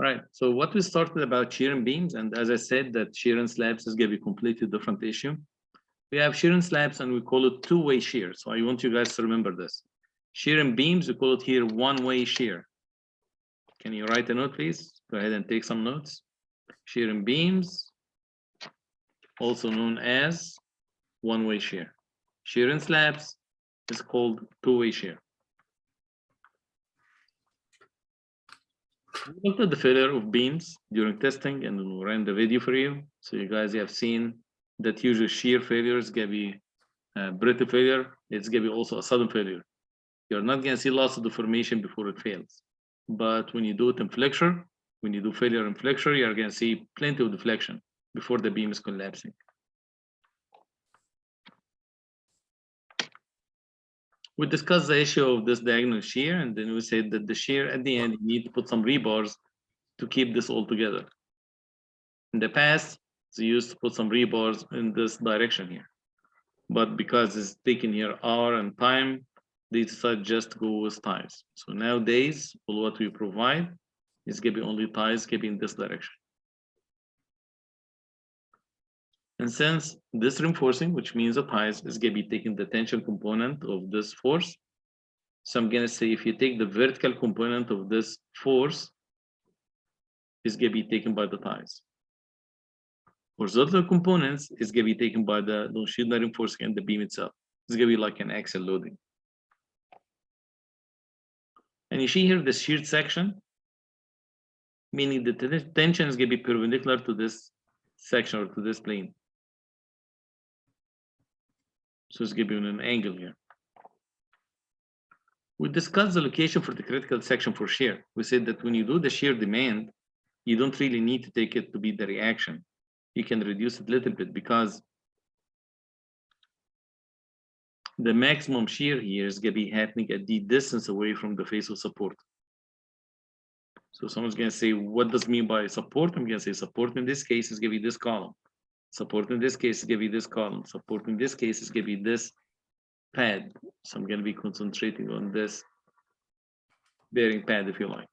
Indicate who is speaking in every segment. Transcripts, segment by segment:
Speaker 1: Right. So what we started about shear and beams, and as I said, that shear and slabs is going to be a completely different issue. We have shear and slabs, and we call it two-way shear. So I want you guys to remember this. Shear and beams, we call it here one-way shear. Can you write a note, please? Go ahead and take some notes. Shear and beams, also known as one-way shear. Shear and slabs is called two-way shear. We looked at the failure of beams during testing, and we ran the video for you. So you guys have seen that usually shear failure is going to be brittle failure. It's going to be also a sudden failure. You're not going to see lots of deformation before it fails. But when you do it in flexure, when you do failure in flexure, you're going to see plenty of deflection before the beam is collapsing. We discussed the issue of this diagonal shear, and then we said that the shear at the end, you need to put some rebars to keep this all together. In the past, they used to put some rebars in this direction here. But because it's taken here hour and time, they decided just to go with ties. So nowadays, all what we provide is going to be only ties going to be in this direction. And since this reinforcing, which means the ties, is going to be taking the tension component of this force, so I'm going to say if you take the vertical component of this force, is going to be taken by the ties. Horizontal components is going to be taken by the longitudinal reinforcing and the beam itself. It's going to be like an axial loading. And you see here the sheared section, meaning the tension is going to be perpendicular to this section or to this plane. So it's going to be on an angle here. We discussed the location for the critical section for shear. We said that when you do the shear demand, you don't really need to take it to be the reaction. You can reduce it a little bit because the maximum shear here is going to be happening at the distance away from the face of support. So someone's going to say, what does it mean by support? I'm going to say support in this case is going to be this column. Support in this case is going to be this column. Support in this case is going to be this pad. So I'm going to be concentrating on this bearing pad, if you like.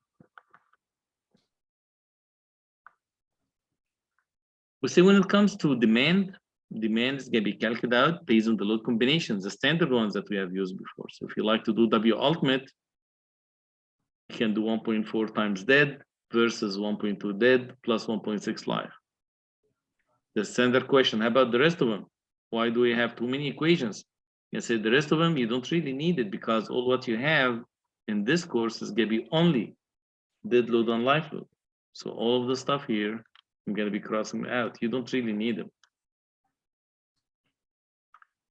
Speaker 1: We say when it comes to demand is going to be calculated out based on the load combinations, the standard ones that we have used before. So if you like to do W ultimate, you can do 1.4 times dead versus 1.2 dead plus 1.6 live. The standard question, how about the rest of them? Why do we have too many equations? You say the rest of them, you don't really need it because all what you have in this course is going to be only dead load on live load. So all of the stuff here, I'm going to be crossing out. You don't really need them.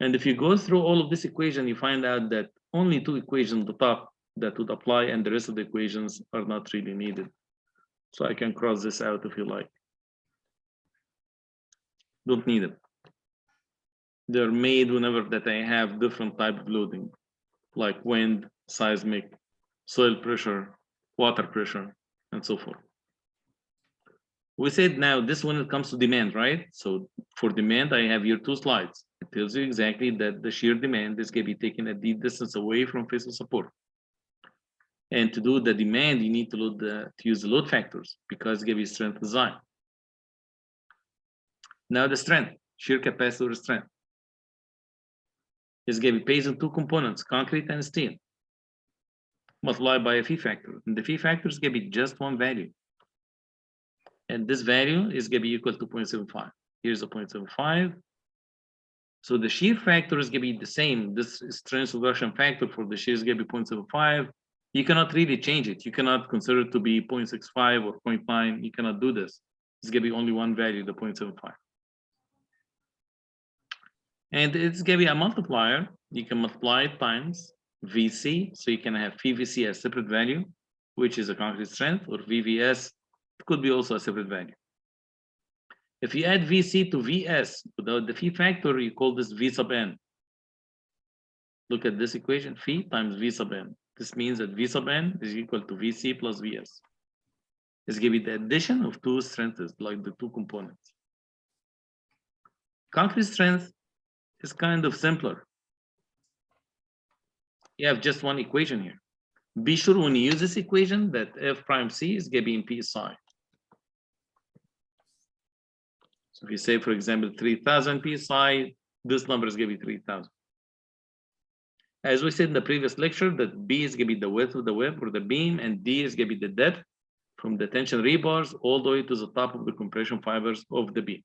Speaker 1: And if you go through all of this equation, you find out that only two equations at the top that would apply and the rest of the equations are not really needed. So I can cross this out if you like. Don't need them. They're made whenever that I have different type of loading, like wind, seismic, soil pressure, water pressure, and so forth. We said now this when it comes to demand, right? So for demand, I have here two slides. It tells you exactly that the shear demand is going to be taken at the distance away from face of support. And to do the demand, you need to use the load factors because it's going to be strength design. Now the strength, shear capacity or strength, is going to be based on two components, concrete and steel, multiplied by a phi factor. And the phi factor is going to be just one value. And this value is going to be equal to 0.75. Here's a 0.75. So the shear factor is going to be the same. This strength reduction factor for the shear is going to be 0.75. You cannot really change it. You cannot consider it to be 0.65 or 0.9. You cannot do this. It's going to be only one value, the 0.75. And it's going to be a multiplier. You can multiply it times VC. So you can have phi VC as separate value, which is a concrete strength, or VVS. It could be also a separate value. If you add VC to VS without the phi factor, you call this V sub n. Look at this equation, phi times V sub n. This means that V sub n is equal to VC plus VS. It's going to be the addition of two strengths, like the two components. Concrete strength is kind of simpler. You have just one equation here. Be sure when you use this equation that F prime C is going to be in PSI. So if you say, for example, 3,000 psi, this number is going to be 3,000. As we said in the previous lecture, that B is going to be the width of the web or the beam, and D is going to be the depth from the tension rebars all the way to the top of the compression fibers of the beam.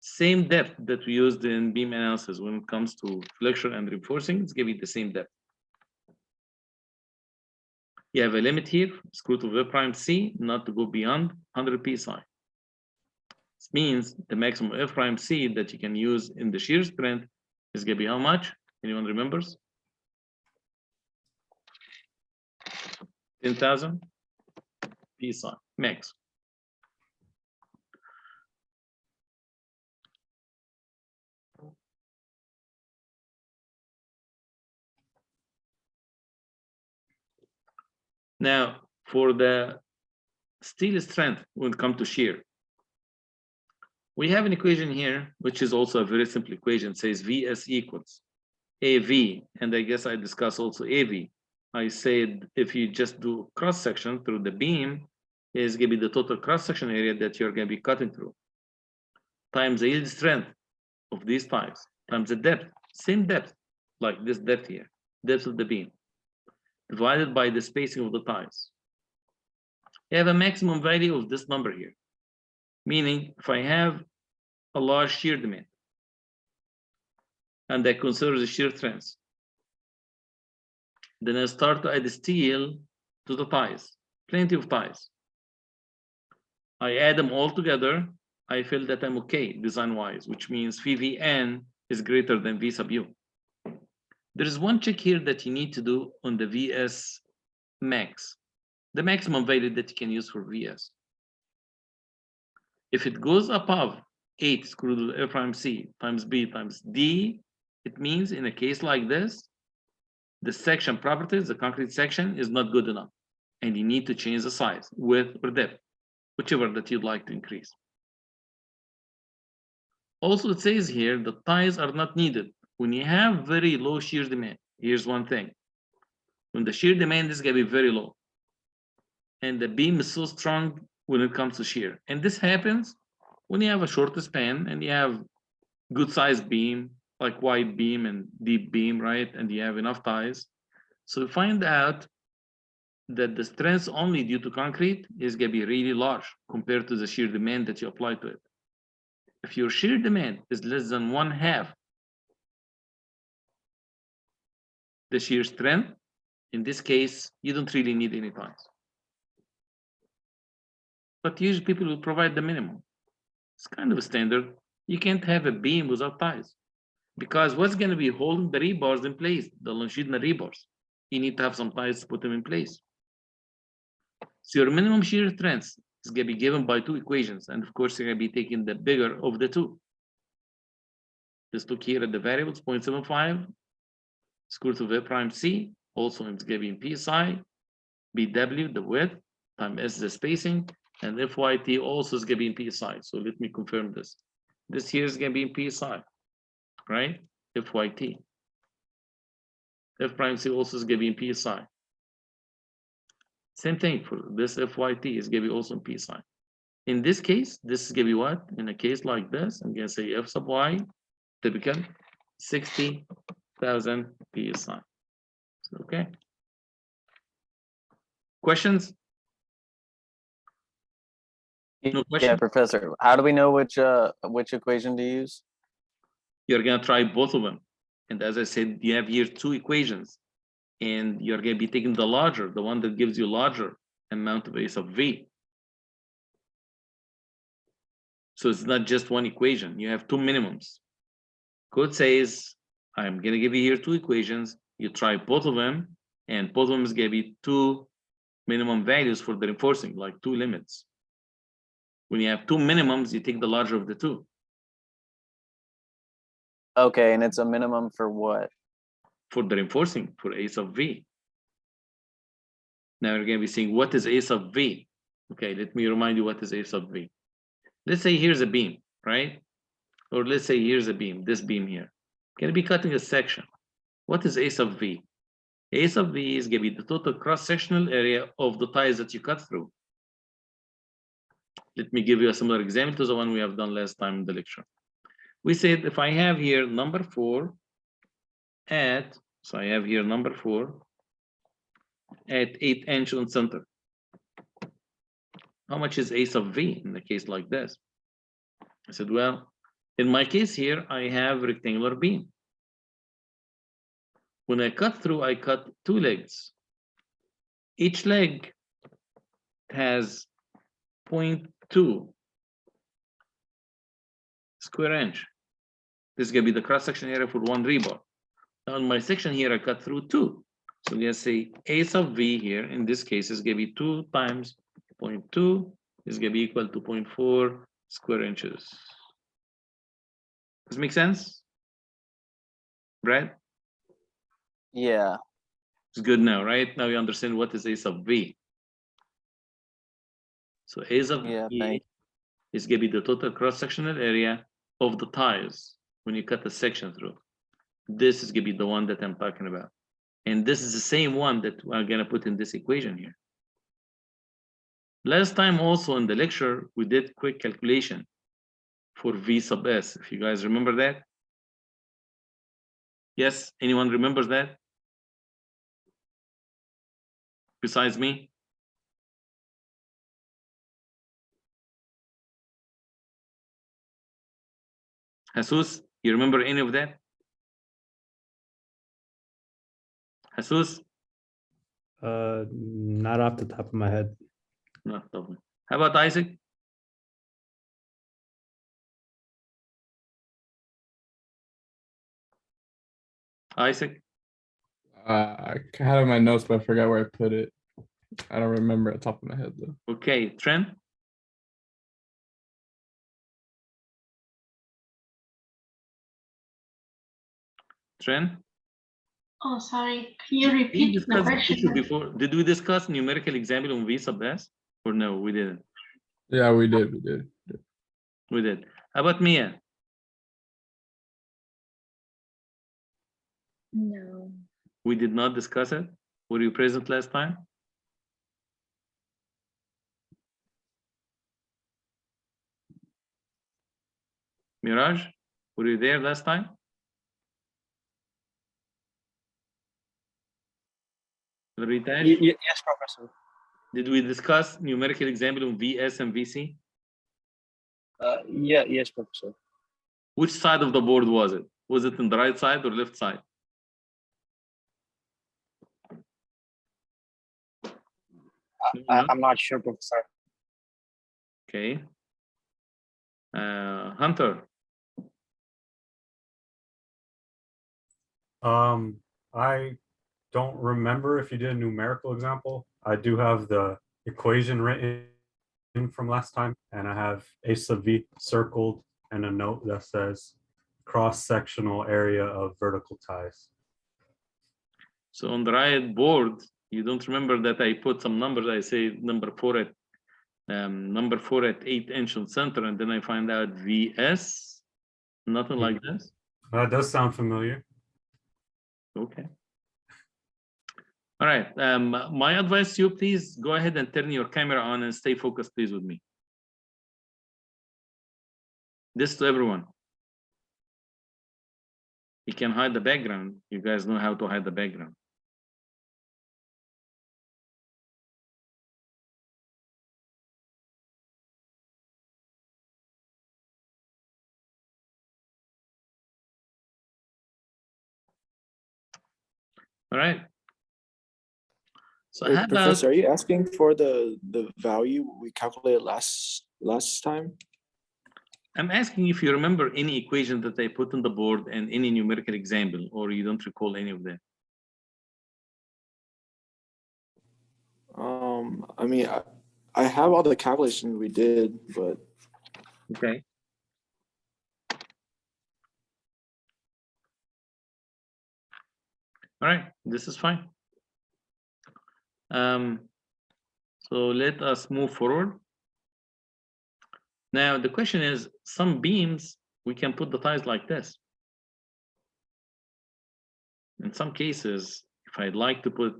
Speaker 1: Same depth that we used in beam analysis when it comes to flexion and reinforcing, it's going to be the same depth. You have a limit here, screw to V prime C, not to go beyond 100 psi. This means the maximum F prime C that you can use in the shear strength is going to be how much? Anyone remembers? 10,000 psi max. Now, for the steel strength when it comes to shear, we have an equation here, which is also a very simple equation. It says Vs equals AV, and I guess I discussed also AV. I said if you just do cross section through the beam, is going to be the total cross section area that you're going to be cutting through, times the yield strength of these ties, times the depth, same depth, like this depth here, depth of the beam, divided by the spacing of the ties. You have a maximum value of this number here, meaning if I have a large shear demand and I consider the shear strength, then I start to add steel to the ties, plenty of ties. I add them all together, I feel that I'm okay design-wise, which means VVN is greater than V sub U. There is one check here that you need to do on the VS max, the maximum value that you can use for VS. If it goes above 8 screw to F prime C times B times D, it means in a case like this, the section properties, the concrete section is not good enough, and you need to change the size, width or depth, whichever that you'd like to increase. Also, it says here the ties are not needed when you have very low shear demand. Here's one thing: when the shear demand is going to be very low, and the beam is so strong when it comes to shear, and this happens when you have a short span and you have good sized beam, like wide beam and deep beam, right? And you have enough ties. So find out that the strength only due to concrete is going to be really large compared to the shear demand that you apply to it. If your shear demand is less than 1/2 the shear strength, in this case, you don't really need any ties. But usually people will provide the minimum. It's kind of a standard. You can't have a beam without ties, because what's going to be holding the rebars in place, the longitudinal rebars? You need to have some ties to put them in place. So your minimum shear strength is going to be given by two equations, and of course you're going to be taking the bigger of the two. Just look here at the variables: 0.75 square root of V prime C, also it's going to be in psi, BW the width, times S the spacing, and FYT also is going to be in psi. So let me confirm this. This here is going to be in psi, right? FYT. F prime C also is going to be in psi. Same thing for this FYT is going to be also in psi. In this case, this is going to be what? In a case like this, I'm going to say F sub Y, typical 60,000 psi. Okay. Questions? No question?
Speaker 2: Yeah, Professor. How do we know which equation to use?
Speaker 1: You're going to try both of them. And as I said, you have here two equations. And you're going to be taking the larger, the one that gives you larger amount of A sub V. So it's not just one equation. You have two minimums. Code says, I'm going to give you here two equations. You try both of them, and both of them is going to be two minimum values for the reinforcing, like two limits. When you have two minimums, you take the larger of the two.
Speaker 2: Okay, and it's a minimum for what?
Speaker 1: For the reinforcing, for A sub V. Now we're going to be saying, what is A sub V? Okay, let me remind you what is A sub V. Let's say here's a beam, right? Or let's say here's a beam, this beam here. Going to be cutting a section. What is A sub V? A sub V is going to be the total cross-sectional area of the ties that you cut through. Let me give you a similar example to the one we have done last time in the lecture. We said if I have here number 4 at, so I have here number 4 at 8 inch on center. How much is A sub V in a case like this? I said, well, in my case here, I have rectangular beam. When I cut through, I cut 2 legs. Each leg has 0.2 square inch. This is going to be the cross-section area for 1 rebar. Now in my section here, I cut through 2. So I'm going to say A sub V here, in this case, is going to be 2 times 0.2 is going to be equal to 0.4 square inches. Does it make sense? Right?
Speaker 2: Yeah.
Speaker 1: It's good now, right? Now you understand what is A sub V. So A sub V is going to be the total cross-sectional area of the ties when you cut the section through. This is going to be the one that I'm talking about. And this is the same one that we're going to put in this equation here. Last time also in the lecture, we did quick calculation for V sub S. If you guys remember that? Yes, anyone remembers that? Besides me? Jesus, you remember any of that? Jesus?
Speaker 3: Not off the top of my head.
Speaker 1: No, how about Isaac? Isaac?
Speaker 4: I had it in my notes, but I forgot where I put it. I don't remember at the top of my head though.
Speaker 1: Okay, Trent? Trent?
Speaker 5: Oh, sorry. Can you repeat the question?
Speaker 1: Before? Did we discuss numerical example on V sub S? Or no, we didn't?
Speaker 4: Yeah, we did.
Speaker 1: We did. How about Mia?
Speaker 6: No.
Speaker 1: We did not discuss it. Were you present last time? Miraj, were you there last time? Ritesh?
Speaker 7: Yes, Professor.
Speaker 1: Did we discuss numerical example on VS and VC?
Speaker 7: Yes, Professor.
Speaker 1: Which side of the board was it? Was it on the right side or left side?
Speaker 7: I'm not sure, Professor.
Speaker 1: Okay. Hunter.
Speaker 3: I don't remember if you did a numerical example. I do have the equation written from last time, and I have A sub V circled and a note that says cross-sectional area of vertical ties.
Speaker 1: So on the right board, you don't remember that I put some numbers. I say number 4 at 8 inch on center, and then I find out VS. Nothing like this.
Speaker 3: That does sound familiar.
Speaker 1: Okay. All right. My advice to you, please go ahead and turn your camera on and stay focused, please, with me. This to everyone. You can hide the background. You guys know how to hide the background. All right. So
Speaker 8: Wait, Professor, are you asking for the value we calculated last time?
Speaker 1: I'm asking if you remember any equation that I put on the board and any numerical example, or you don't recall any of them.
Speaker 8: I mean, I have all the calculations we did, but
Speaker 1: okay. All right, this is fine. So let us move forward. Now the question is, some beams we can put the ties like this. In some cases, if I'd like to put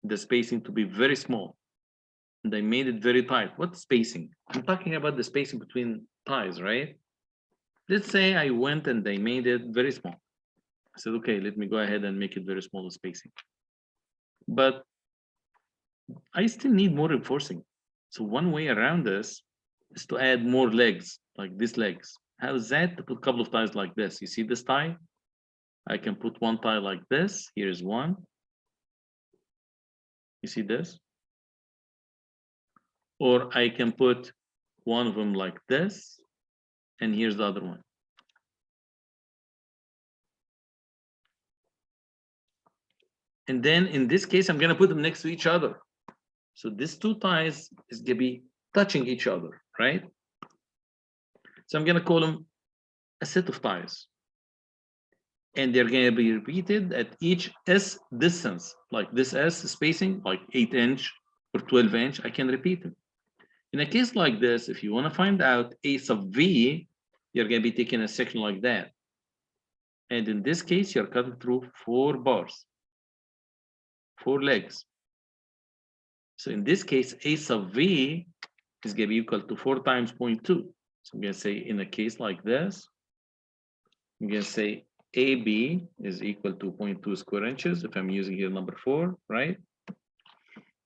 Speaker 1: the spacing to be very small, and I made it very tight. What spacing? I'm talking about the spacing between ties, right? Let's say I went and I made it very small. I said, okay, let me go ahead and make it very small spacing. But I still need more reinforcing. So one way around this is to add more legs, like these legs. How is that? To put a couple of ties like this. You see this tie? I can put one tie like this. Here's one. You see this? Or I can put one of them like this, and here's the other one. And then in this case, I'm gonna put them next to each other. So these two ties is gonna be touching each other, right? So I'm gonna call them a set of ties. And they're gonna be repeated at each S distance, like this S spacing, like 8" or 12". I can repeat it. In a case like this, if you wanna find out A sub V, you're gonna be taking a section like that. And in this case, you're cutting through 4 bars, 4 legs. So in this case, A sub V is gonna be equal to 4 times 0.2. So I'm gonna say in a case like this, I'm gonna say AB is equal to 0.2 square inches if I'm using here number 4, right?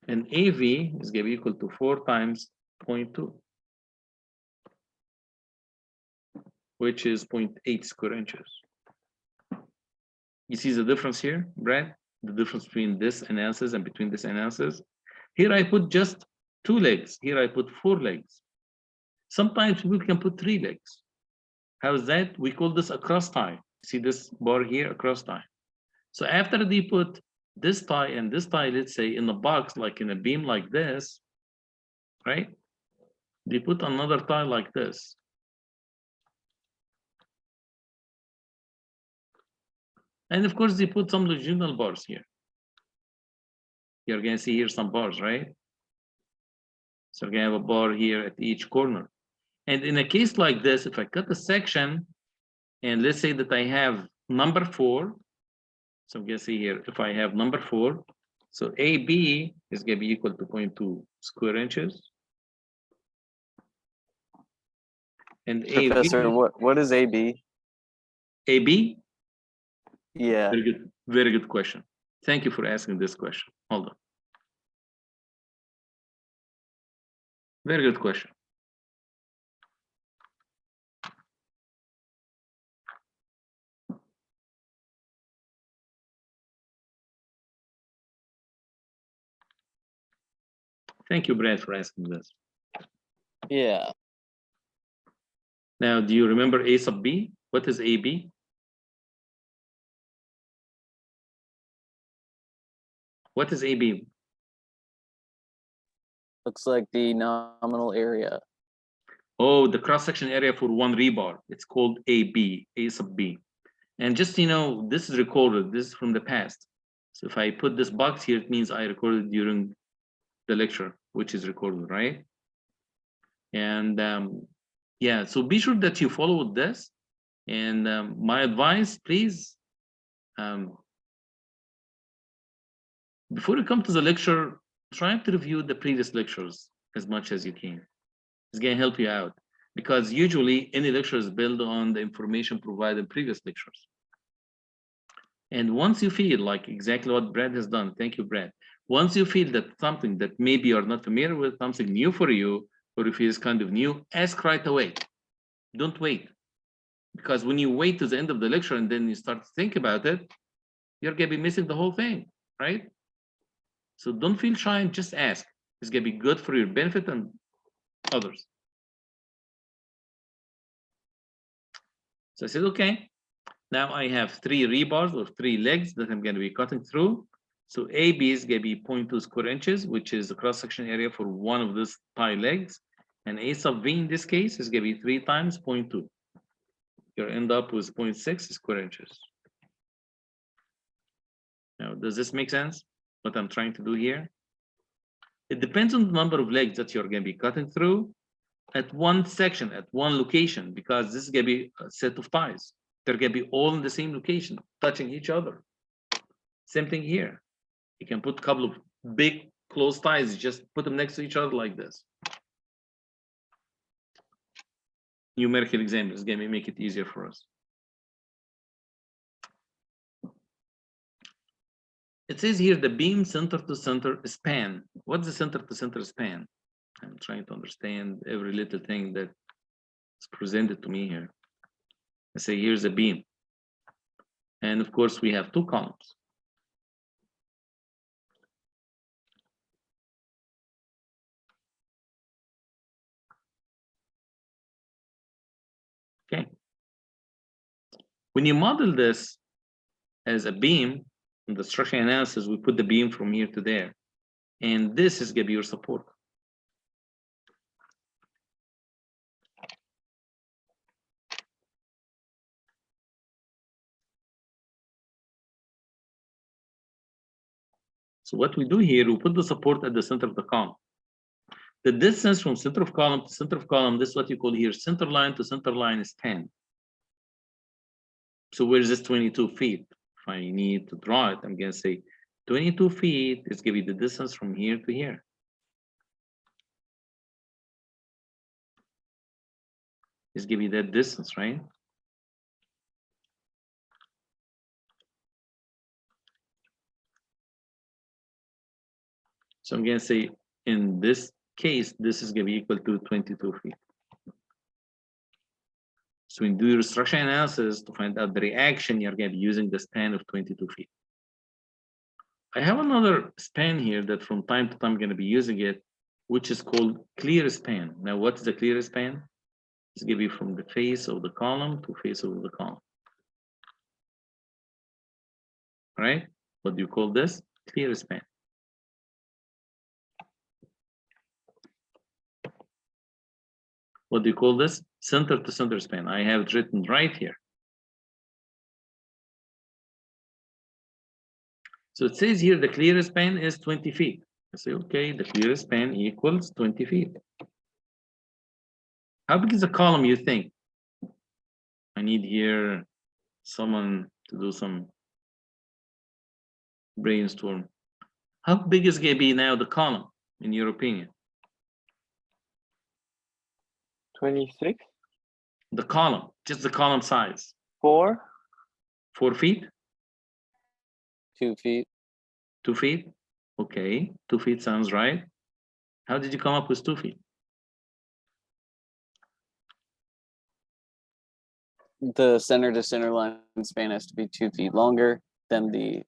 Speaker 1: And AV is gonna be equal to 4 times 0.2, which is 0.8 square inches. You see the difference here, Brad? The difference between this analysis and between this analysis. Here I put just 2 legs. Here I put 4 legs. Sometimes we can put 3 legs. How is that? We call this a cross tie. See this bar here, a cross tie. So after they put this tie and this tie, let's say in a box, like in a beam like this, right? They put another tie like this. And of course, they put some longitudinal bars here. You're gonna see here some bars, right? So we're gonna have a bar here at each corner. And in a case like this, if I cut a section, and let's say that I have number 4, so I'm gonna see here, if I have number 4, so AB is gonna be equal to 0.2 square inches. And
Speaker 2: Professor,
Speaker 1: AV,
Speaker 2: what is AB?
Speaker 1: AB?
Speaker 2: Yeah.
Speaker 1: Very good question. Thank you for asking this question. Hold on. Very good question. Thank you, Brad, for asking this.
Speaker 2: Yeah.
Speaker 1: Now, do you remember A sub B? What is AB? What is AB?
Speaker 2: Looks like the nominal area.
Speaker 1: Oh, the cross-section area for one rebar. It's called AB, A sub B. And just, you know, this is recorded. This is from the past. So if I put this box here, it means I recorded during the lecture, which is recorded, right? And yeah, so be sure that you follow this. And my advice, please, before you come to the lecture, try to review the previous lectures as much as you can. It's going to help you out, because usually any lecture is built on the information provided in previous lectures. And once you feel like exactly what Brad has done, thank you, Brad. Once you feel that something that maybe you're not familiar with, something new for you, or if it's kind of new, ask right away. Don't wait. Because when you wait to the end of the lecture and then you start to think about it, you're going to be missing the whole thing, right? So don't feel shy and just ask. It's going to be good for your benefit and others. So I said, okay, now I have 3 rebars or 3 legs that I'm going to be cutting through. So AB is going to be 0.2 square inches, which is the cross-section area for one of these tie legs. And A sub V in this case is going to be 3 times 0.2. You'll end up with 0.6 square inches. Now, does this make sense? What I'm trying to do here? It depends on the number of legs that you're going to be cutting through at one section, at one location, because this is going to be a set of ties. They're going to be all in the same location, touching each other. Same thing here. You can put a couple of big close ties. You just put them next to each other like this. Numerical examples, going to make it easier for us. It says here the beam center to center span. What's the center to center span? I'm trying to understand every little thing that is presented to me here. I say here's a beam. And of course, we have two columns. Okay. When you model this as a beam, in the structural analysis, we put the beam from here to there. And this is going to be your support. So what we do here, we put the support at the center of the column. The distance from center of column to center of column, this is what you call here, center line to center line is 10. So where is this 22 feet? If I need to draw it, I'm going to say 22 feet is going to be the distance from here to here. It's going to be that distance, right? So I'm going to say in this case, this is going to be equal to 22 feet. So when you do your structural analysis to find out the reaction, you're going to be using the span of 22 feet. I have another span here that from time to time I'm going to be using it, which is called clear span. Now, what's the clear span? It's going to be from the face of the column to face of the column. All right? What do you call this? Clear span. What do you call this? Center to center span. I have it written right here. So it says here the clear span is 20 feet. I say, okay, the clear span equals 20 feet. How big is the column, you think? I need here someone to do some brainstorm. How big is going to be now the column, in your opinion?
Speaker 2: 26?
Speaker 1: The column, just the column size.
Speaker 2: 4?
Speaker 1: 4 feet?
Speaker 2: 2 feet.
Speaker 1: 2 feet? Okay, 2 feet sounds right. How did you come up with 2 feet?
Speaker 2: The center to center line span has to be 2 feet longer than the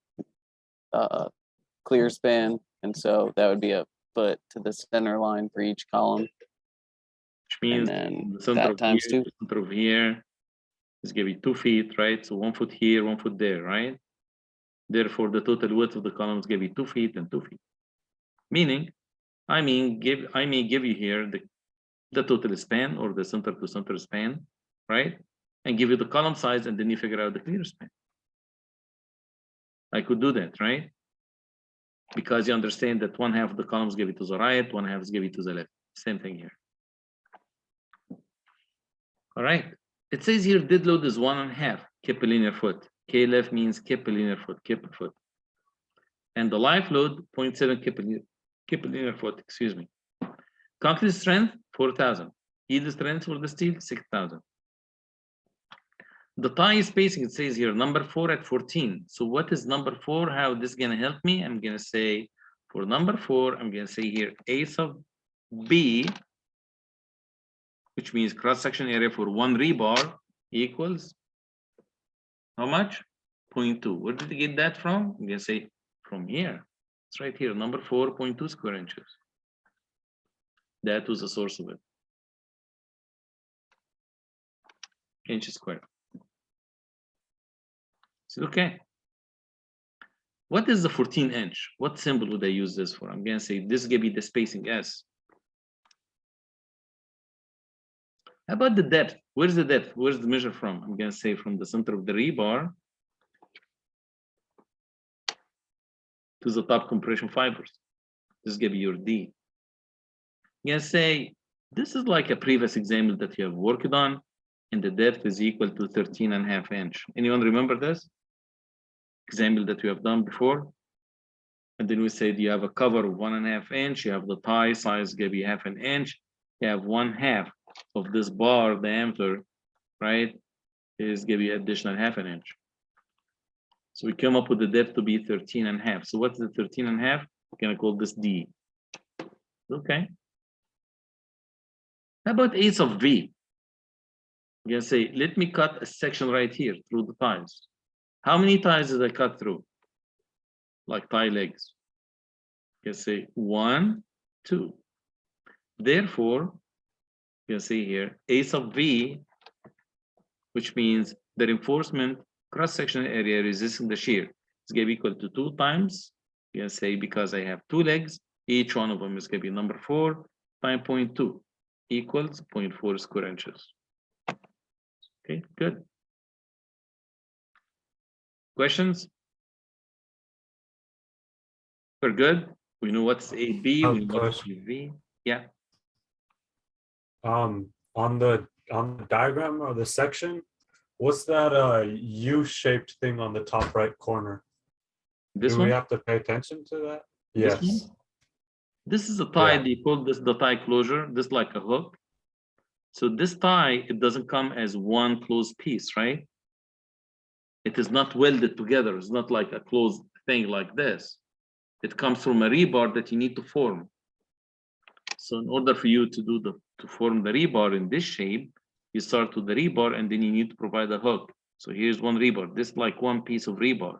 Speaker 2: clear span. And so that would be a foot to the center line for each column.
Speaker 1: Which means
Speaker 2: then
Speaker 1: the center
Speaker 2: that
Speaker 1: of
Speaker 2: times
Speaker 1: here,
Speaker 2: 2.
Speaker 1: the center of here is going to be 2 feet, right? So 1 foot here, 1 foot there, right? Therefore, the total width of the column is going to be 2 feet and 2 feet. Meaning, I may give you here the total span or the center to center span, right? And give you the column size, and then you figure out the clear span. I could do that, right? Because you understand that 1/2 of the columns give it to the right, 1/2 is give it to the left. Same thing here. All right. It says here dead load is 1.5 kip per linear foot. K left means kip per linear foot, kip per foot. And the life load 0.7 kip per linear foot, excuse me. Concrete strength 4,000. Yield strength for the steel 6,000. The tie spacing, it says here number 4 at 14. So what is number 4? How this is going to help me? I'm going to say for number 4, I'm going to say here A sub B, which means cross-section area for one rebar equals how much? 0.2. Where did you get that from? I'm going to say from here. It's right here, number 4, 0.2 square inches. That was the source of it. Inches squared. So, okay. What is the 14 inch? What symbol would I use this for? I'm going to say this is going to be the spacing S. How about the depth? Where's the depth? Where's the measure from? I'm going to say from the center of the rebar to the top compression fibers. This is going to be your D. I'm going to say this is like a previous example that you have worked on, and the depth is equal to 13.5 inch. Anyone remember this example that we have done before? And then we said you have a cover of 1.5 inch, you have the tie size gonna be 0.5 inch, you have 1/2 of this bar diameter, right? Is gonna be additional 0.5 inch. So we come up with the depth to be 13.5. So what's the 13.5? We're gonna call this D. Okay. How about 1/8 of V? You're gonna say, let me cut a section right here through the ties. How many ties did I cut through? Like tie legs. You can say 1, 2. Therefore, you can see here, 1/8 of V, which means the reinforcement cross-sectional area resisting the shear is going to be equal to 2 times, you can say, because I have 2 legs, each one of them is going to be number 4 times 0.2 equals 0.4 square inches. Okay, good. Questions? We're good. We know what's AB, we know what's V. Yeah.
Speaker 3: On the diagram or the section, what's that U-shaped thing on the top right corner?
Speaker 1: This
Speaker 3: Do
Speaker 1: one?
Speaker 3: we have to pay attention to that?
Speaker 1: This
Speaker 3: Yes.
Speaker 1: one? This is a tie,
Speaker 3: Yeah.
Speaker 1: they call this the tie closure, this like a hook. So this tie, it doesn't come as one closed piece, right? It is not welded together. It's not like a closed thing like this. It comes from a rebar that you need to form. So in order for you to form the rebar in this shape, you start with the rebar and then you need to provide a hook. So here's one rebar. This is like one piece of rebar,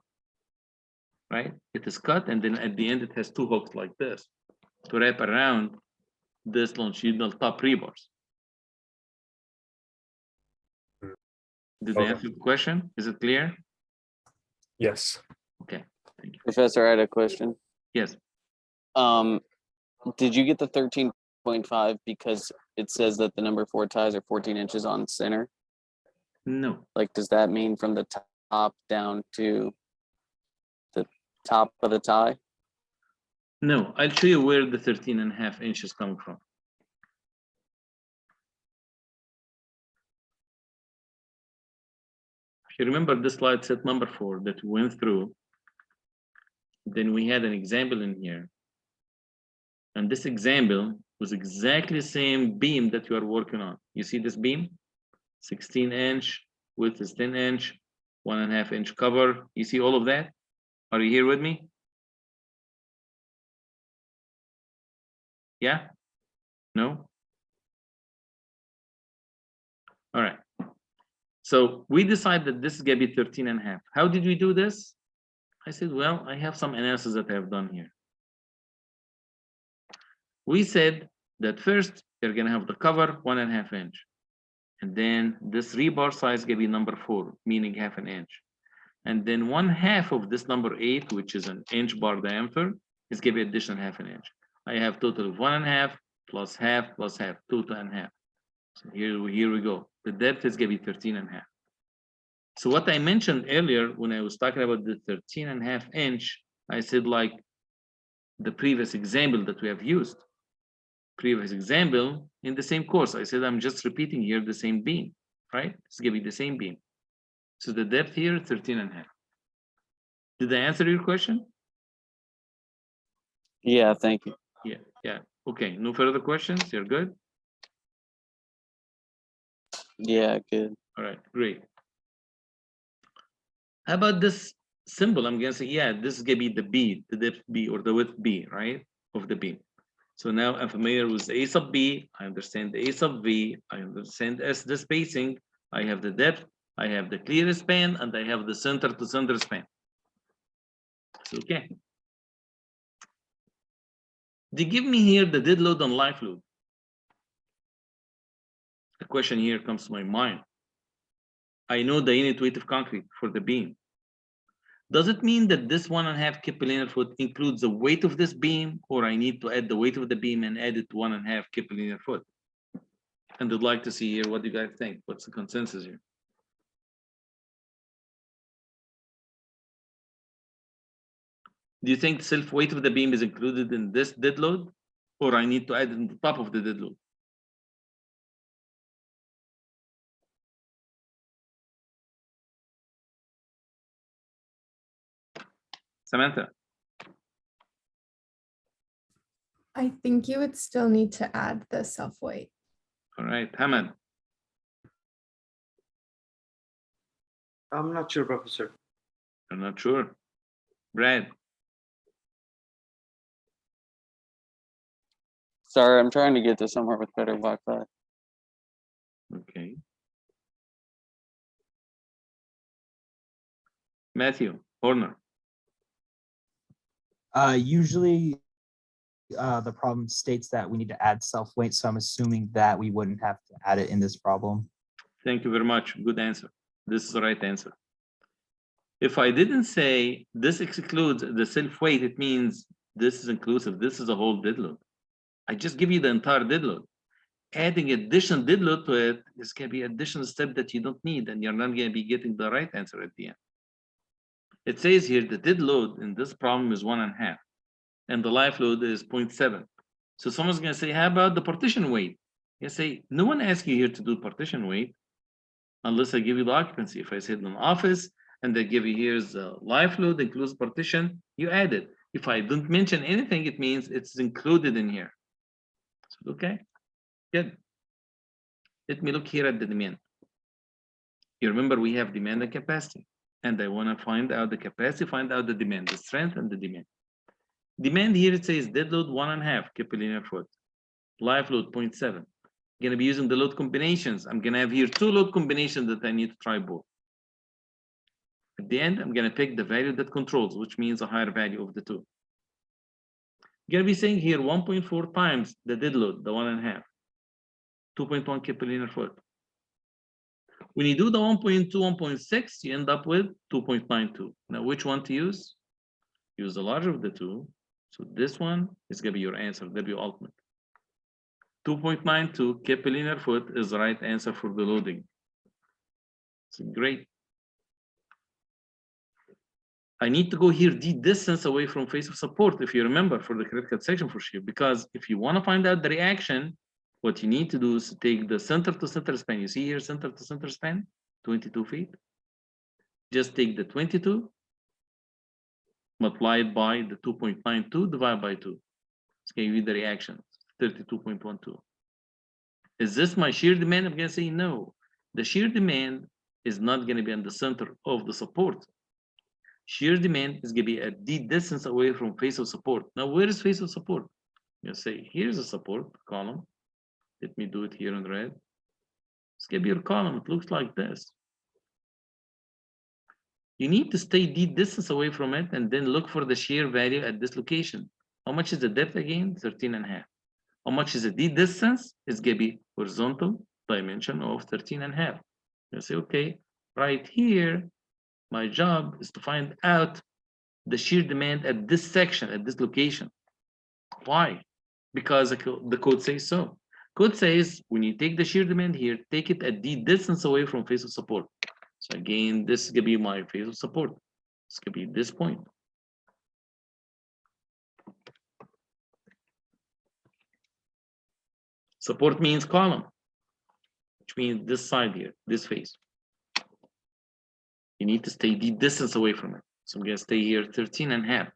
Speaker 1: right? It is cut and then at the end it has 2 hooks like this to wrap around this longitudinal top rebars. Did I
Speaker 3: Okay.
Speaker 1: answer the question? Is it clear?
Speaker 3: Yes.
Speaker 1: Okay, thank you.
Speaker 2: Professor, I had a question.
Speaker 1: Yes.
Speaker 2: Did you get the 13.5 because it says that the number 4 ties are 14 inches on center?
Speaker 1: No.
Speaker 2: Like, does that mean from the top down to the top of the tie?
Speaker 1: No, I'll show you where the 13.5 inches come from. If you remember this slide set number 4 that we went through, then we had an example in here. And this example was exactly the same beam that you are working on. You see this beam? 16 inch, width is 10 inch, 1.5 inch cover. You see all of that? Are you here with me? Yeah? No? All right. So we decided that this is gonna be 13.5. How did we do this? I said, well, I have some analysis that I have done here. We said that first you're gonna have the cover 1.5 inch. And then this rebar size gonna be number 4, meaning 0.5 inch. And then 1/2 of this number 8, which is an inch bar diameter, is gonna be additional 0.5 inch. I have total of 1.5 plus half plus half, 2.5. So here we go. The depth is gonna be 13.5. So what I mentioned earlier when I was talking about the 13.5 inch, I said like the previous example that we have used. Previous example in the same course, I said I'm just repeating here the same beam, right? It's gonna be the same beam. So the depth here, 13.5. Did I answer your question?
Speaker 2: Yeah, thank you.
Speaker 1: Yeah. Okay, no further questions? You're good?
Speaker 2: Yeah, good.
Speaker 1: All right, great. How about this symbol? I'm gonna say, yeah, this is gonna be the B, the depth B or the width B, right? Of the beam. So now I'm familiar with the A sub B, I understand the A sub V, I understand S the spacing, I have the depth, I have the clear span, and I have the center to center span. So, okay. They give me here the dead load and life load. The question here comes to my mind. I know the unit weight of concrete for the beam. Does it mean that this 1.5 kip per linear foot includes the weight of this beam, or I need to add the weight of the beam and add it to 1.5 kip per linear foot? And I'd like to see here what you guys think. What's the consensus here? Do you think self weight of the beam is included in this dead load, or I need to add it on the top of the dead load? Samantha.
Speaker 6: I think you would still need to add the self-weight.
Speaker 1: All right, Hamad.
Speaker 9: I'm not sure, Professor.
Speaker 1: I'm not sure. Brad.
Speaker 2: Sorry, I'm trying to get to somewhere with better Wi-Fi.
Speaker 1: Okay. Matthew Horner.
Speaker 10: Usually the problem states that we need to add self-weight, so I'm assuming that we wouldn't have to add it in this problem.
Speaker 1: Thank you very much. Good answer. This is the right answer. If I didn't say this excludes the self-weight, it means this is inclusive. This is a whole dead load. I just give you the entire dead load. Adding additional dead load to it is going to be additional step that you don't need, and you're not going to be getting the right answer at the end. It says here the dead load in this problem is 1.5, and the life load is 0.7. So someone's going to say, how about the partition weight? You say, no one asked you here to do partition weight unless I give you the occupancy. If I said an office and they give you here's the life load includes partition, you add it. If I don't mention anything, it means it's included in here. So, okay, good. Let me look here at the demand. You remember we have demand and capacity, and I want to find out the capacity, find out the demand, the strength and the demand. Demand here, it says dead load 1.5 kPa foot, life load 0.7. Going to be using the load combinations. I'm going to have here 2 load combinations that I need to try both. At the end, I'm going to pick the value that controls, which means a higher value of the 2. Going to be saying here 1.4 times the dead load, the 1.5, 2.1 kPa foot. When you do the 1.2, 1.6, you end up with 2.92. Now, which one to use? Use the larger of the 2. So this one is going to be your answer, W ultimate. 2.92 kPa foot is the right answer for the loading. So great. I need to go here the distance away from face of support, if you remember, for the critical section for shear, because if you want to find out the reaction, what you need to do is take the center to center span. You see here, center to center span, 22 feet. Just take the 22, multiply it by the 2.92, divide by 2. It's going to give you the reaction, 32.12. Is this my shear demand? I'm going to say no. The shear demand is not going to be in the center of the support. Shear demand is going to be at the distance away from face of support. Now, where is face of support? You say, here's a support column. Let me do it here in red. It's going to be your column. It looks like this. You need to stay the distance away from it and then look for the shear value at this location. How much is the depth again? 13.5. How much is the d distance? It's going to be horizontal dimension of 13.5. You say, okay, right here, my job is to find out the shear demand at this section, at this location. Why? Because the code says so. Code says when you take the shear demand here, take it at the distance away from face of support. So again, this is going to be my face of support. It's going to be this point. Support means column, which means this side here, this face. You need to stay the distance away from it. So I'm going to stay here 13.5.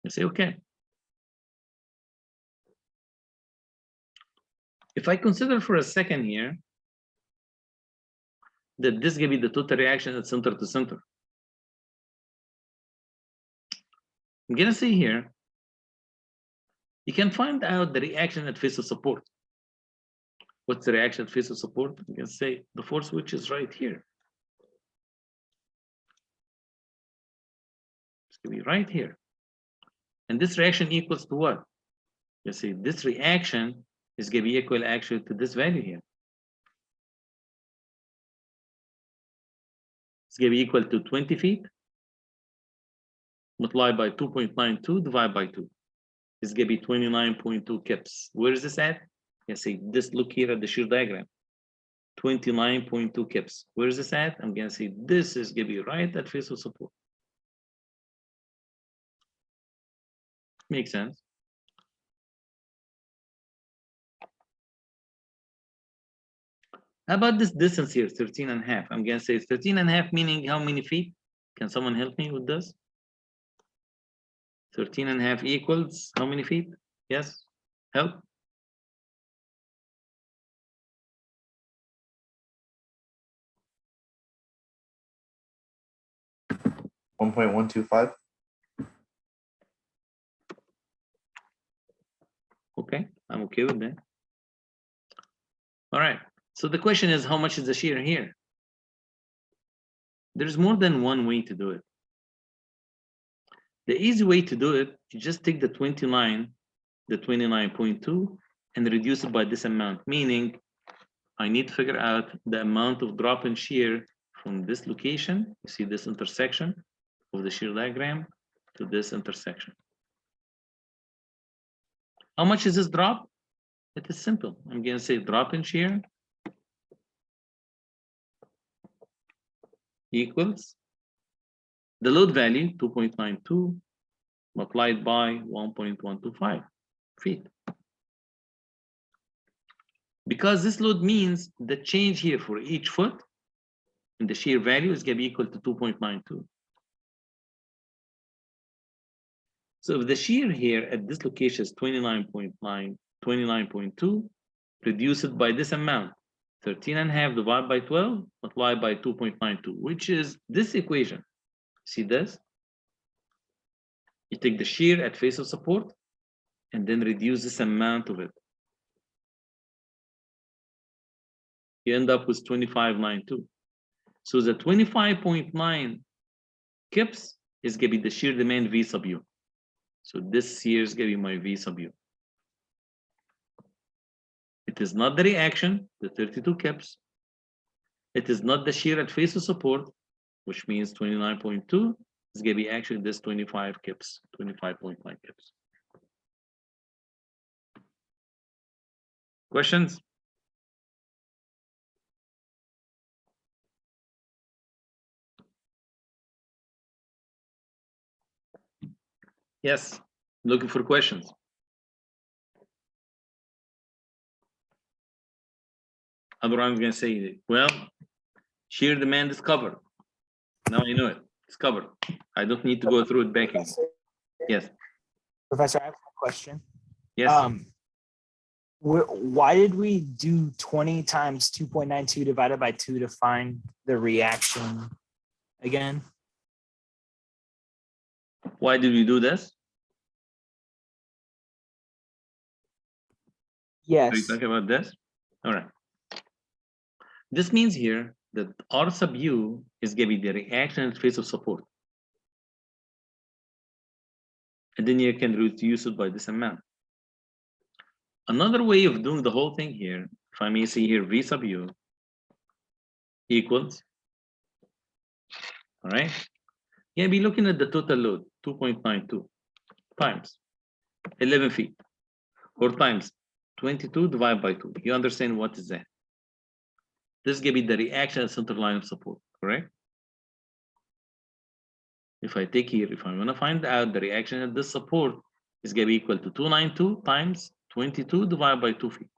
Speaker 1: You say, okay. If I consider for a second here that this is going to be the total reaction at center to center, I'm going to say here, you can find out the reaction at face of support. What's the reaction at face of support? You can say the force which is right here. It's going to be right here. And this reaction equals to what? You see, this reaction is going to be equal actually to this value here. It's going to be equal to 20 feet multiplied by 2.92 divided by 2. It's going to be 29.2 kips. Where is this at? You see, this look here at the shear diagram. 29.2 kips. Where is this at? I'm going to say this is going to be right at face of support. Makes sense. How about this distance here, 13.5? I'm going to say 13.5 meaning how many feet? Can someone help me with this? 13.5 equals how many feet? Yes, help.
Speaker 11: 1.125.
Speaker 1: Okay, I'm okay with that. All right, so the question is, how much is the shear here? There's more than one way to do it. The easy way to do it, you just take the 29, the 29.2, and reduce it by this amount, meaning I need to figure out the amount of drop in shear from this location, you see this intersection of the shear diagram, to this intersection. How much is this drop? It is simple. I'm going to say drop in shear equals the load value, 2.92, multiplied by 1.125 feet. Because this load means the change here for each foot in the shear value is going to be equal to 2.92. So if the shear here at this location is 29.9, 29.2, reduce it by this amount, 13.5 divided by 12, multiplied by 2.92, which is this equation. See this? You take the shear at face of support and then reduce this amount of it. You end up with 25.92. So the 25.9 kips is going to be the shear demand V sub U. So this here is going to be my V sub U. It is not the reaction, the 32 kips. It is not the shear at face of support, which means 29.2 is going to be actually this 25 kips, 25.9 kips. Questions? Yes, looking for questions. Otherwise, I'm going to say, well, shear demand is covered. Now I know it. It's covered. I don't need to go through it back again. Yes.
Speaker 10: Professor, I have a question.
Speaker 1: Yes.
Speaker 10: Why did we do 20 times 2.92 divided by 2 to find the reaction again?
Speaker 1: Why did we do this?
Speaker 10: Yes.
Speaker 1: Are you talking about this? All right. This means here that R sub U is going to be the reaction in face of support. And then you can reduce it by this amount. Another way of doing the whole thing here, if I may say here, V sub U equals, all right, you'll be looking at the total load, 2.92 times 11 feet, or times 22 divided by 2. You understand what is that? This is going to be the reaction at center line of support, correct? If I take here, if I'm going to find out the reaction at this support is going to be equal to 292 times 22 divided by 2 feet,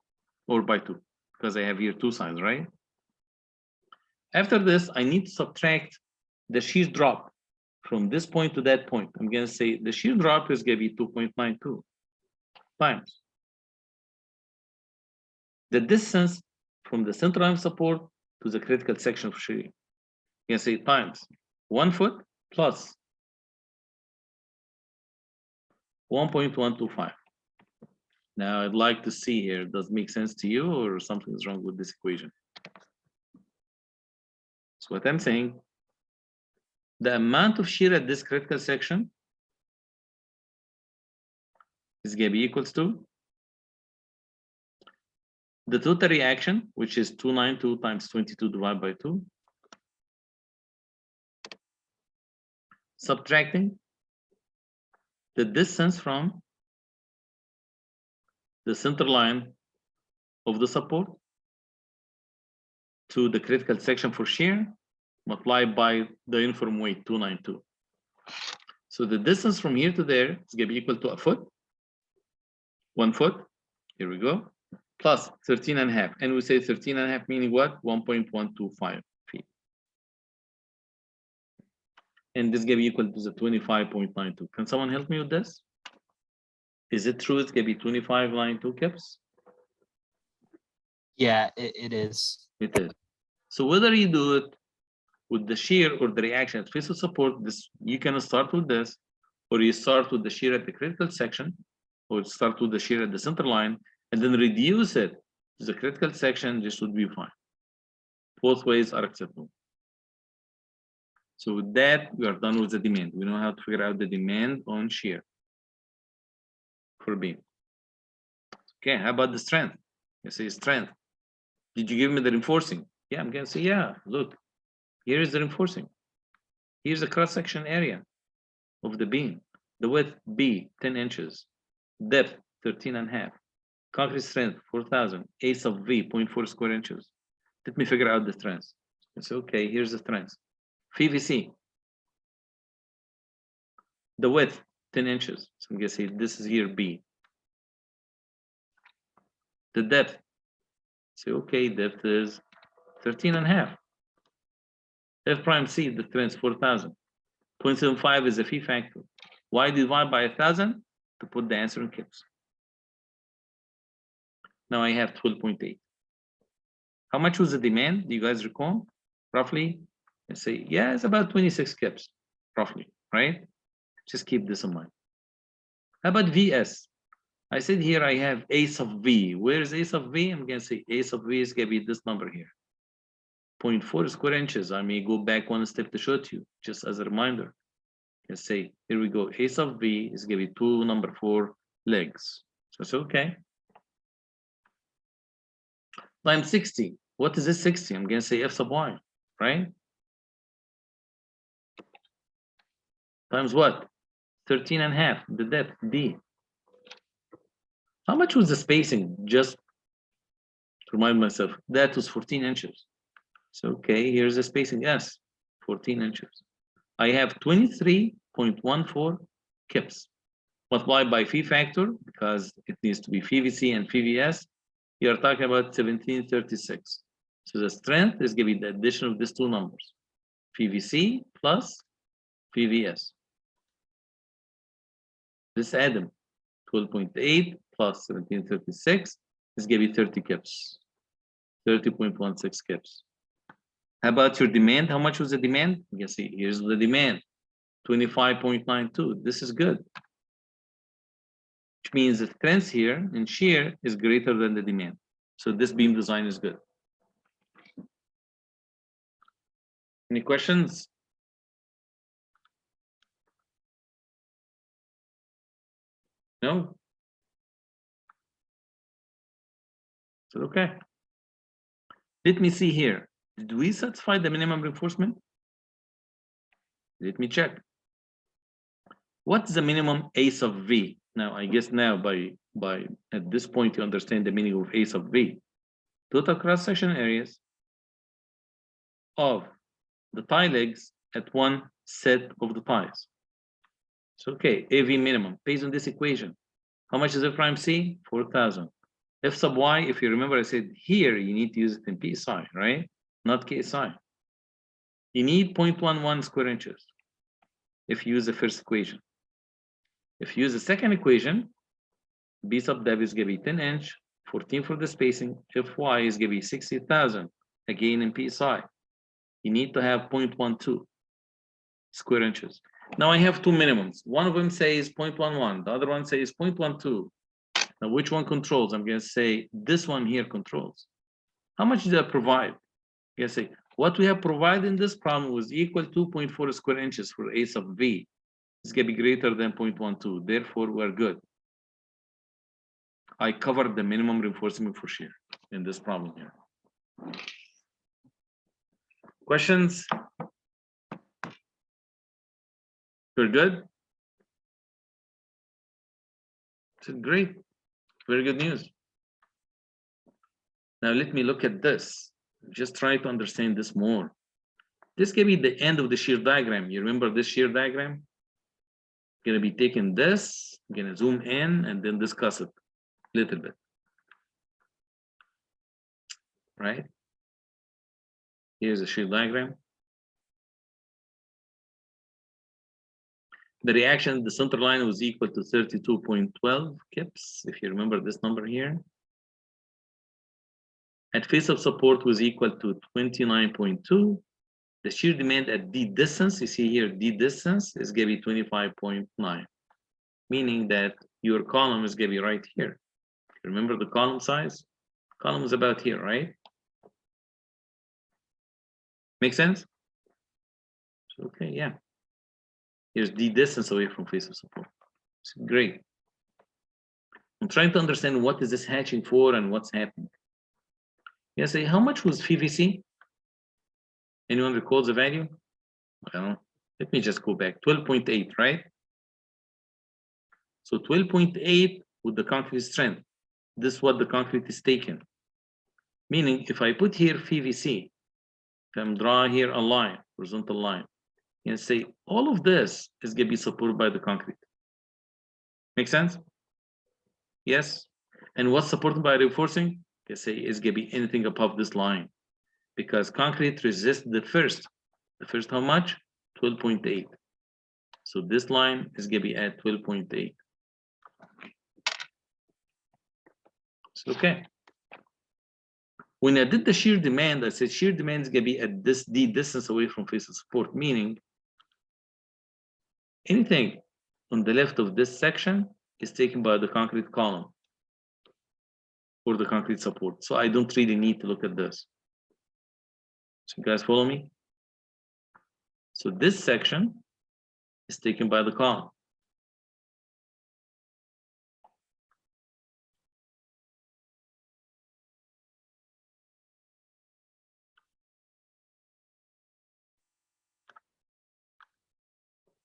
Speaker 1: or by 2, because I have here 2 sides, right? After this, I need to subtract the shear drop from this point to that point. I'm going to say the shear drop is going to be 2.92 times the distance from the center line of support to the critical section of shear. You can say times 1 foot plus 1.125. Now I'd like to see here, does it make sense to you or something is wrong with this equation? So what I'm saying, the amount of shear at this critical section is going to be equals to the total reaction, which is 292 times 22 divided by 2, subtracting the distance from the center line of the support to the critical section for shear, multiplied by the uniform weight, 292. So the distance from here to there is going to be equal to a foot, 1 foot, here we go, plus 13.5. And we say 13.5 meaning what? 1.125 feet. and this is gonna be equal to the 25.92. Can someone help me with this? Is it true it's gonna be 25.92 kips?
Speaker 10: Yeah, it is.
Speaker 1: It is. So whether you do it with the shear or the reaction at face of support, this you can start with this, or you start with the shear at the critical section, or start with the shear at the center line, and then reduce it to the critical section. This would be fine. Both ways are acceptable. So with that, we are done with the demand. We know how to figure out the demand on shear for beam. Okay, how about the strength? You say strength. Did you give me the reinforcing? Yeah, I'm gonna say, yeah, look, here is the reinforcing. Here's the cross-section area of the beam. The width B, 10 inches. Depth, 13.5. Concrete strength, 4,000. A sub V, 0.4 square inches. Let me figure out the strength. It's okay, here's the strength. PVC. The width, 10 inches. So I'm gonna say this is here B. The depth. Say, okay, depth is 13.5. F prime C, the strength 4,000. 0.75 is a phi factor. Why divide by 1,000? To put the answer in kips. Now I have 12.8. How much was the demand? Do you guys recall? Roughly, let's say, yeah, it's about 26 kips, roughly, right? Just keep this in mind. How about VS? I said here I have A sub V. Where is A sub V? I'm going to say A sub V is going to be this number here. 0.4 square inches. I may go back one step to show it to you, just as a reminder. Let's say, here we go. A sub V is going to be 2 number 4 legs. So it's okay. Times 60. What is this 60? I'm going to say F sub Y, right? Times what? 13.5, the depth, D. How much was the spacing? Just to remind myself, that was 14 inches. So, okay, here's the spacing, S, 14 inches. I have 23.14 kips. Multiplied by phi factor, because it needs to be PVC and PVS, you are talking about 1736. So the strength is going to be the addition of these two numbers, PVC plus PVS. Let's add them. 12.8 plus 1736 is going to be 30 kips, 30.16 kips. How about your demand? How much was the demand? You can see here's the demand, 25.92. This is good, which means the strength here in shear is greater than the demand. So this beam design is good. Any questions? No? So okay. Let me see here. Did we satisfy the minimum reinforcement? Let me check. What's the minimum A sub V? Now, I guess now by at this point you understand the meaning of A sub V. Total cross-section areas of the tie legs at one set of the ties. So okay, AV minimum based on this equation. How much is F prime C? 4,000. F sub Y, if you remember, I said here you need to use it in PSI, right? Not KSI. You need 0.11 square inches if you use the first equation. If you use the second equation, B sub dev is going to be 10 inch, 14 for the spacing, Fy is going to be 60,000, again in PSI. You need to have 0.12 square inches. Now I have two minimums. One of them says 0.11, the other one says 0.12. Now which one controls? I'm going to say this one here controls. How much did I provide? I'm going to say what we have provided in this problem was equal to 2.4 square inches for A sub V. It's going to be greater than 0.12. Therefore, we're good. I covered the minimum reinforcement for shear in this problem here. Questions? We're good? Great. Very good news. Now let me look at this. Just try to understand this more. This can be the end of the shear diagram. You remember this shear diagram? Gonna be taking this, gonna zoom in and then discuss it a little bit. Right? Here's the shear diagram. The reaction, the center line was equal to 32.12 kips, if you remember this number here. At face of support was equal to 29.2. The shear demand at D distance, you see here, D distance is going to be 25.9, meaning that your column is going to be right here. Remember the column size? Column is about here, right? Make sense? Okay, yeah. Here's D distance away from face of support. It's great. I'm trying to understand what is this hatching for and what's happening. Yeah, say how much was PVC? Anyone recalls the value? I don't know. Let me just go back. 12.8, right? So 12.8 with the concrete strength. This is what the concrete is taken. Meaning, if I put here PVC, if I'm draw here a line, horizontal line, and say all of this is going to be supported by the concrete. Make sense? Yes. And what's supported by reinforcing? You say is going to be anything above this line, because concrete resists the first. The first how much? 12.8. So this line is going to be at 12.8. So, okay. When I did the shear demand, I said shear demand is going to be at this D distance away from face of support, meaning anything on the left of this section is taken by the concrete column or the concrete support. So I don't really need to look at this. So you guys follow me? So this section is taken by the column.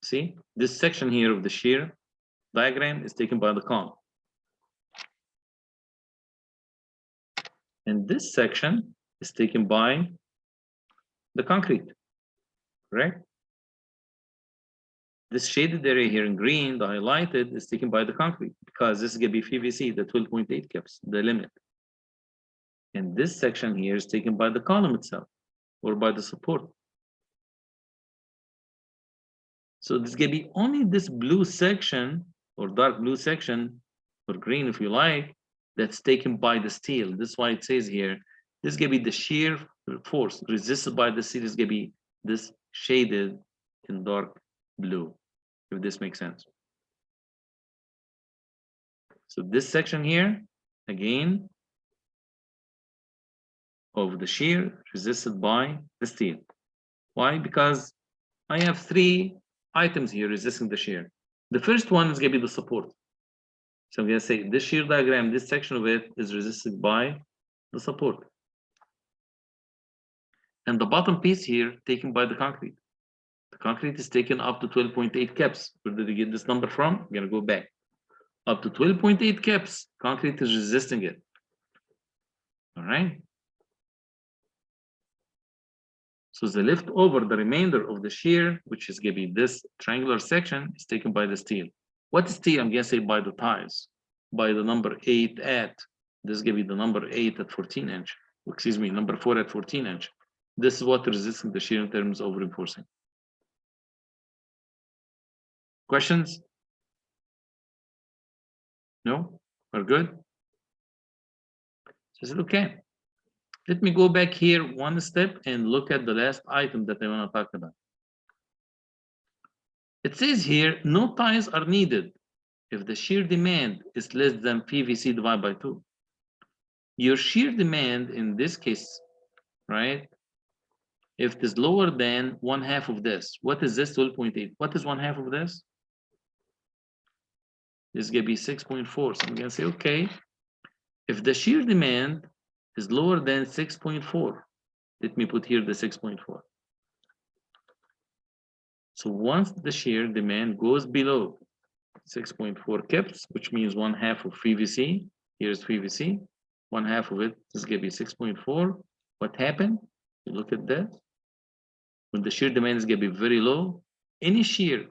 Speaker 1: See, this section here of the shear diagram is taken by the column. And this section is taken by the concrete, correct? This shaded area here in green, the highlighted, is taken by the concrete because this is going to be PVC, the 12.8 kips, the limit. And this section here is taken by the column itself or by the support. So this is going to be only this blue section or dark blue section or green if you like, that's taken by the steel. This is why it says here, this is going to be the shear force resisted by the steel is going to be this shaded in dark blue, if this makes sense. So this section here, again, of the shear resisted by the steel. Why? Because I have three items here resisting the shear. The first one is going to be the support. So I'm going to say this shear diagram, this section of it is resisted by the support. And the bottom piece here taken by the concrete. The concrete is taken up to 12.8 kips. Where did you get this number from? I'm going to go back. Up to 12.8 kips, concrete is resisting it. All right. So the leftover, the remainder of the shear, which is going to be this triangular section, is taken by the steel. What is steel? I'm going to say by the ties, by the number 8 at, this is going to be the number 8 at 14 inch. Excuse me, number 4 at 14 inch. This is what resisting the shear in terms of reinforcing. Questions? No? We're good? So I said, okay. Let me go back here one step and look at the last item that I want to talk about. It says here, no ties are needed if the shear demand is less than PVC divided by 2. Your shear demand in this case, right? If it is lower than 1/2 of this, what is this 12.8? What is 1/2 of this? This is going to be 6.4. So I'm going to say, okay, if the shear demand is lower than 6.4, let me put here the 6.4. So once the shear demand goes below 6.4 kips, which means 1/2 of PVC, here's PVC, 1/2 of it is going to be 6.4. What happened? You look at that. When the shear demand is going to be very low, any shear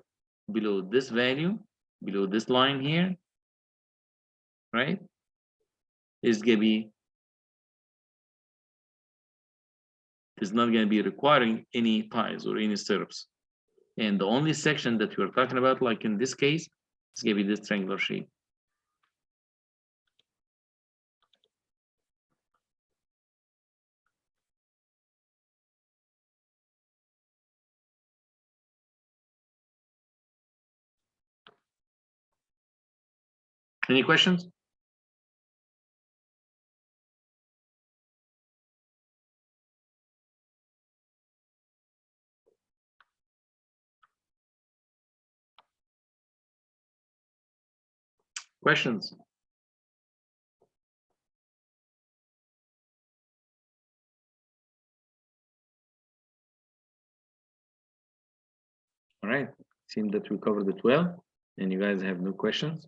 Speaker 1: below this value, below this line here, right, is going to be, is not going to be requiring any ties or any stirrups. And the only section that we're talking about, like in this case, is going to be this triangular shape. Any questions? Questions? All right, seems that we covered it well, and you guys have no questions.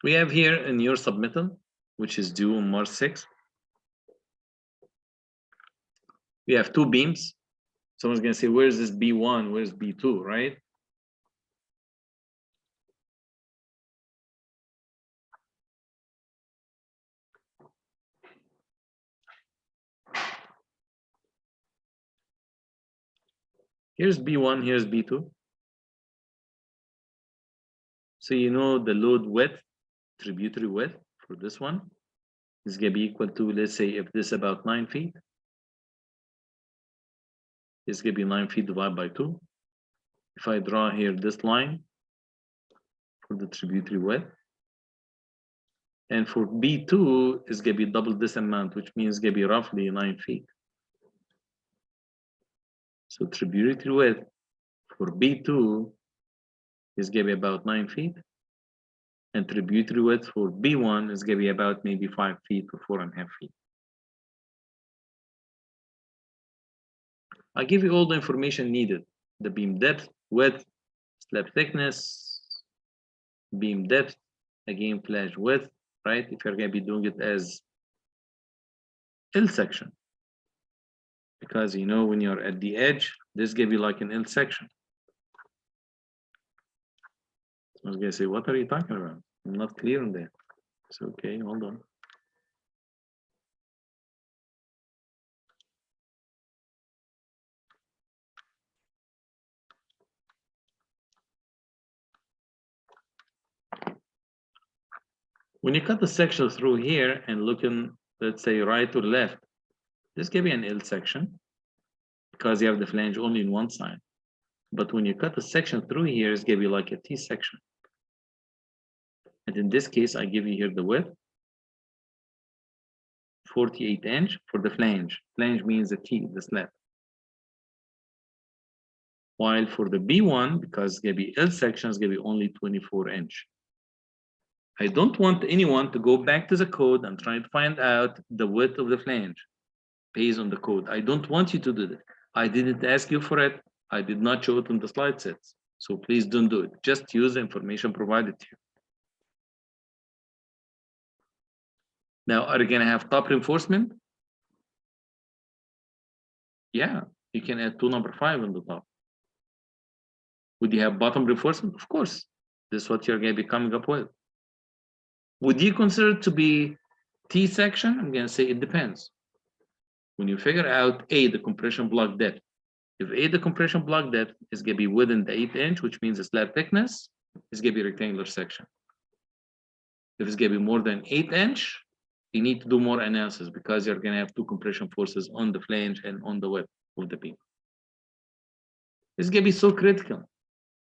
Speaker 1: We have here in your submittal, which is due on March 6th. We have two beams. Someone's going to say, where's this B1? Where's B2, right? Here's B1, here's B2. So you know the load width, tributary width for this one is going to be equal to, let's say, if this is about 9 feet, it's going to be 9 feet divided by 2. If I draw here this line for the tributary width, and for B2 is going to be double this amount, which means it's going to be roughly 9 feet. So tributary width for B2 is going to be about 9 feet, and tributary width for B1 is going to be about maybe 5 feet or 4.5 feet. I give you all the information needed: the beam depth, width, slab thickness, beam depth, again flange width, right? If you're going to be doing it as L section, because you know when you're at the edge, this give you like an L section. I was going to say, what are you talking about? I'm not clear on that. It's okay, hold on. When you cut the section through here and looking, let's say right or left, this can be an L section because you have the flange only in one side. But when you cut the section through here, it's going to be like a T section. And in this case, I give you here the width, 48 inch for the flange. Flange means the T, the slab. While for the B1, because it's going to be L section, it's going to be only 24 inch. I don't want anyone to go back to the code and try to find out the width of the flange based on the code. I don't want you to do that. I didn't ask you for it. I did not show it on the slide sets. So please don't do it. Just use the information provided to you. Now, are you going to have top reinforcement? Yeah, you can add 2 number 5 on the top. Would you have bottom reinforcement? Of course. This is what you're going to be coming up with. Would you consider it to be T section? I'm going to say it depends. When you figure out A, the compression block depth, if A, the compression block depth is going to be within the 8 inch, which means the slab thickness, it's going to be a rectangular section. If it's going to be more than 8 inch, you need to do more analysis because you're going to have 2 compression forces on the flange and on the width of the beam. It's going to be so critical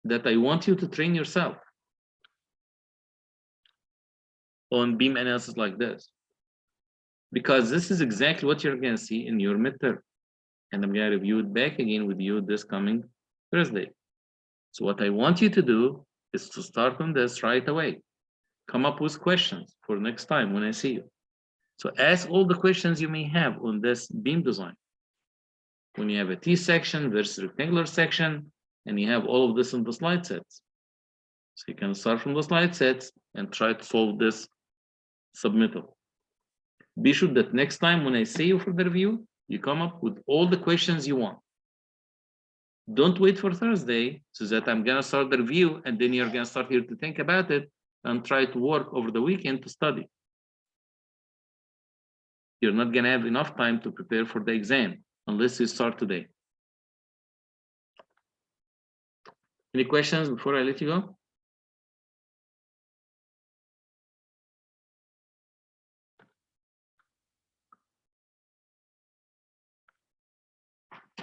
Speaker 1: that I want you to train yourself on beam analysis like this, because this is exactly what you're going to see in your midterm. And I'm going to review it back again with you this coming Thursday. So what I want you to do is to start on this right away. Come up with questions for next time when I see you. So ask all the questions you may have on this beam design. When you have a T section versus rectangular section, and you have all of this in the slide sets. So you can start from the slide sets and try to solve this submittal. Be sure that next time when I see you for the review, you come up with all the questions you want. Don't wait for Thursday so that I'm going to start the review and then you're going to start here to think about it and try to work over the weekend to study. you're not gonna have enough time to prepare for the exam unless you start today. Any questions before I let you go?